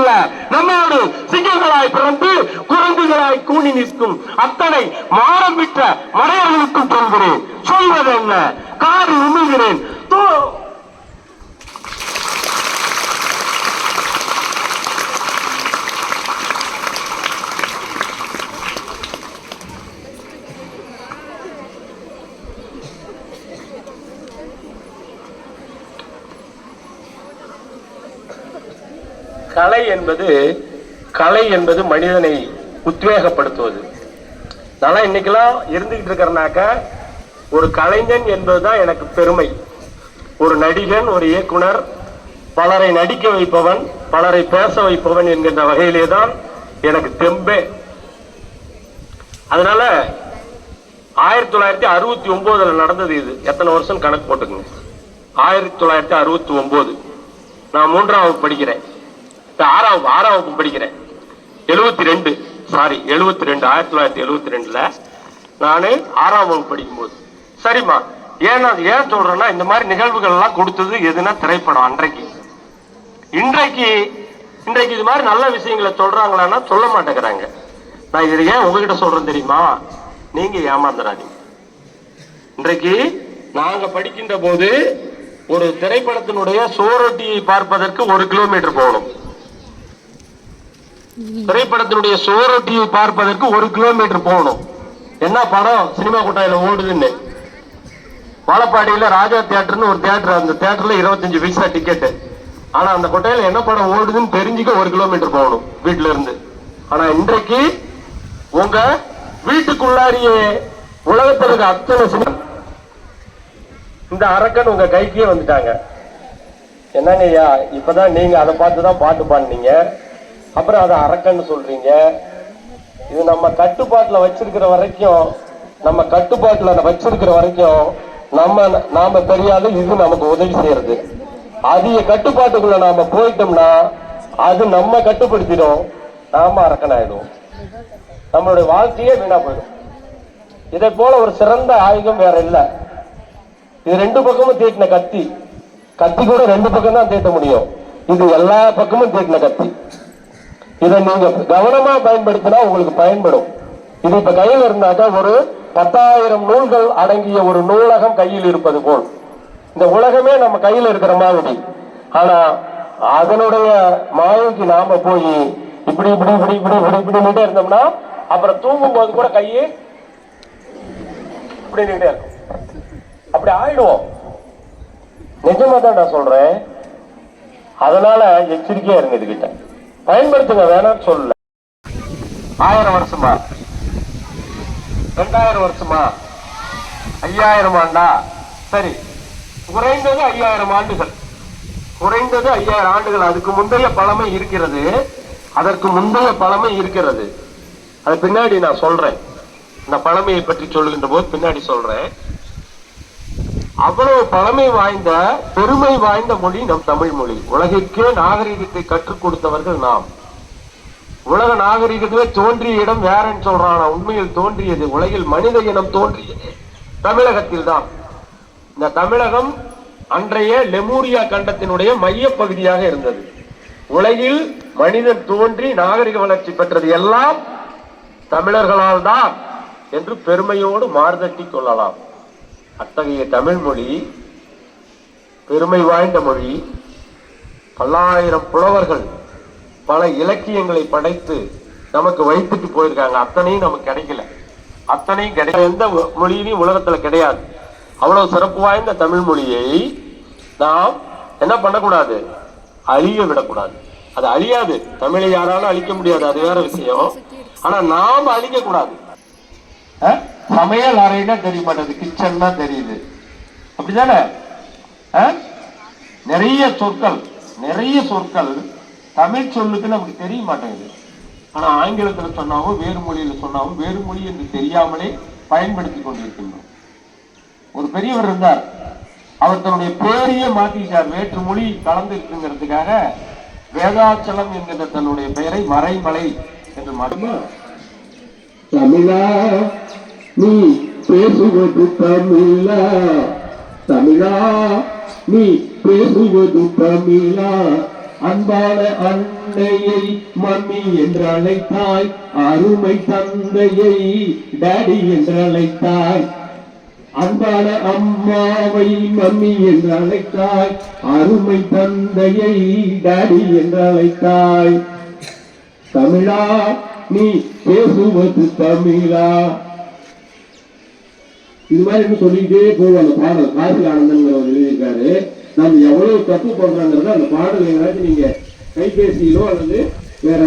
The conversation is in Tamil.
அல்ல, நம்மோடு சிங்கங்களாய் பிறந்து குரங்குகளாய் கூணி நிற்கும் அத்தனை மாறம் விட்ட மடையர்களுக்கும் சொல்கிறேன். சொல்வது என்ன? காரி உமிழ்கிறேன். கலை என்பது மனிதனை உத்வேகப்படுத்துவது. நான் இன்னைக்கெல்லாம் இருந்துகிட்டு இருக்கிறனாக்க ஒரு கலைஞன் என்பதுதான் எனக்கு பெருமை. ஒரு நடிகன், ஒரு இயக்குனர், பலரை நடிக்க வைப்பவன், பலரை பேச வைப்பவன் என்கின்ற வகையிலே தான் எனக்கு தெம்பே. அதனால 1969 நடந்தது. இது எத்தனை வருஷம் கணக்கு போட்டுக்குங்க. 1969 நான் 3ஆம் வகுப்பு படிக்கிறேன். 6ஆம் வகுப்பு படிக்கிறேன். 72 1972 நானு 6ஆம் வகுப்பு படிக்கும்போது. சரிம்மா, ஏன் சொல்றேன்னா, இந்த மாதிரி நிகழ்வுகள் எல்லாம் கொடுத்தது எதுனா திரைப்படம். இன்றைக்கு இது மாதிரி நல்ல விஷயங்களை சொல்றாங்களான்னா சொல்ல மாட்டேங்கிறாங்க. நான் இதை ஏன் உங்ககிட்ட சொல்றேன் தெரியுமா? நீங்க ஏமாந்துடாதீங்க. இன்றைக்கு நாங்க படிக்கின்ற போது ஒரு திரைப்படத்தினுடைய சுவரொட்டியை பார்ப்பதற்கு 1 கிலோமீட்டர் போகணும். திரைப்படத்தினுடைய சுவரொட்டியை பார்ப்பதற்கு 1 கிலோமீட்டர் போகணும். என்ன படம் சினிமா கொட்டாயில ஓடுதுன்னு, வாழப்பாடியில ராஜா தியேட்டர்னு ஒரு தியேட்டர், அந்த தியேட்டர்ல 25 பைசா டிக்கெட். ஆனா அந்த கொட்டாயில என்ன படம் ஓடுதுன்னு தெரிஞ்சுக்க 1 கிலோமீட்டர் போகணும் வீட்டுல இருந்து. ஆனா இன்றைக்கு உங்க வீட்டுக்குள்ளாரியே உலகத்திற்கு அத்தனை சினிமா, இந்த அரக்கன் உங்க கைக்கே வந்துட்டாங்க. என்னங்க ஐயா, இப்பதான் நீங்க அதை பார்த்துதான் பாட்டு பாடுனீங்க, அப்புறம் அதை அரக்கன்னு சொல்றீங்க. இது நம்ம கட்டுப்பாட்டுல வச்சிருக்கிற வரைக்கும், நாம தெரியாது. இது நமக்கு உதவி செய்யறது. அதிக கட்டுப்பாட்டுக்குள்ள நாம போயிட்டோம்னா அது நம்ம கட்டுப்படுத்திடும், நாம அரக்கனாயிடும், நம்மளுடைய வாழ்க்கையே வீணா போயிடும். இதை போல ஒரு சிறந்த ஆயுதம் வேற இல்ல. இது 2 பக்கமும் தீட்டின கத்தி கூட 2 பக்கம் தான் தீட்ட முடியும். இது எல்லா பக்கமும் தீட்டின கத்தி. இதை நீங்க கவனமா பயன்படுத்தினா உங்களுக்கு பயன்படும். இது இப்ப கையில் இருந்தாக்க ஒரு 10,000 நூல்கள் அடங்கிய ஒரு நூலகம் கையில் இருப்பது போல் இந்த உலகமே நம்ம கையில் இருக்கிற மாதிரி. ஆனா அதனுடைய மாயைக்கு நாம போய் இப்படி இருந்தோம்னா அப்புறம் தூங்கும் போது கூட கையை இப்படி இருக்கும். அப்படி ஆயிடுவோம். நிஜமா தான் நான் சொல்றேன். அதனால எச்சரிக்கையா இருங்க. இதுகிட்ட பயன்படுத்துங்க, வேணாம்னு சொல்லல. 1000 வருஷமா, 2000 வருஷமா, 5000 ஆண்டா, சரி, குறைந்தது 5000 ஆண்டுகள், குறைந்தது 5000 ஆண்டுகள். அதுக்கு முந்தைய பழமை இருக்கிறது, அது பின்னாடி நான் சொல்றேன். இந்த பழமையை பற்றி சொல்லுகின்ற போது பின்னாடி சொல்றேன். அவ்வளவு பழமை வாய்ந்த, பெருமை வாய்ந்த மொழி நம் தமிழ் மொழி. உலகிற்கே நாகரீகத்தை கற்றுக் கொடுத்தவர்கள் நாம். உலக நாகரீகத்துவே தோன்றிய இடம் வேறன்னு சொல்றான். உண்மையில் தோன்றியது, உலகில் மனித இனம் தோன்றியது தமிழகத்தில் தான். இந்த தமிழகம் அன்றைய லெமூரியா கண்டத்தினுடைய மைய பகுதியாக இருந்தது. உலகில் மனிதன் தோன்றி நாகரிக வளர்ச்சி பெற்றது எல்லாம் தமிழர்களால் தான் என்று பெருமையோடு மார்தட்டி கொள்ளலாம். அத்தகைய தமிழ் மொழி பெருமை வாய்ந்த மொழி. பல்லாயிரம் புலவர்கள் பல இலக்கியங்களை படைத்து நமக்கு வைத்துட்டு போயிருக்காங்க. அத்தனையும் நமக்கு கிடைக்கல. எந்த மொழியிலையும் உலகத்துல கிடையாது. அவ்வளவு சிறப்பு வாய்ந்த தமிழ் மொழியை நாம் என்ன பண்ணக்கூடாது? அழிய விடக்கூடாது. அது அழியாது. தமிழை யாராலும் அழிக்க முடியாது, அது வேற விஷயம். ஆனா நாம் அழிக்க கூடாது. சமையல் அறைன்னா தெரிய மாட்டேது, கிச்சன் தான் தெரியுது. அப்படிதானே? நிறைய சொற்கள் தமிழ் சொல்லுக்கு நமக்கு தெரிய மாட்டேங்குது. ஆனா ஆங்கிலத்துல சொன்னாவும் வேறு மொழியில சொன்னாவும் வேறு மொழி என்று தெரியாமலே பயன்படுத்தி கொண்டிருக்கின்றோம். ஒரு பெரியவர் இருந்தார், அவர் தன்னுடைய பேரையே மாத்திட்டார். வேற்று மொழி கலந்து இருக்குங்கிறதுக்காக வேதாச்சலம் என்கிற தன்னுடைய பெயரை மறைமலை என்று மாற்றி, தமிழா நீ பேசுவது தமிழா, தமிழா நீ பேசுவது தமிழா, அன்பான அன்னையை மம்மி என்று அழைத்தாய், அருமை தந்தையை டாடி என்று அழைத்தாய். அன்பான அம்மாவை மம்மி என்று அழைத்தாய், அருமை தந்தையை டாடி என்று அழைத்தாய். தமிழா நீ பேசுவது தமிழா. இது மாதிரி சொல்லிக்கிட்டே போவோம். அந்த பாடல் காசி ஆனந்தன் எழுதியிருக்காரு. நம்ம எவ்வளவு தப்பு பண்றாங்கிறத அந்த பாடல் எங்கேயாச்சும் நீங்க கைபேசியிலோ அல்லது வேற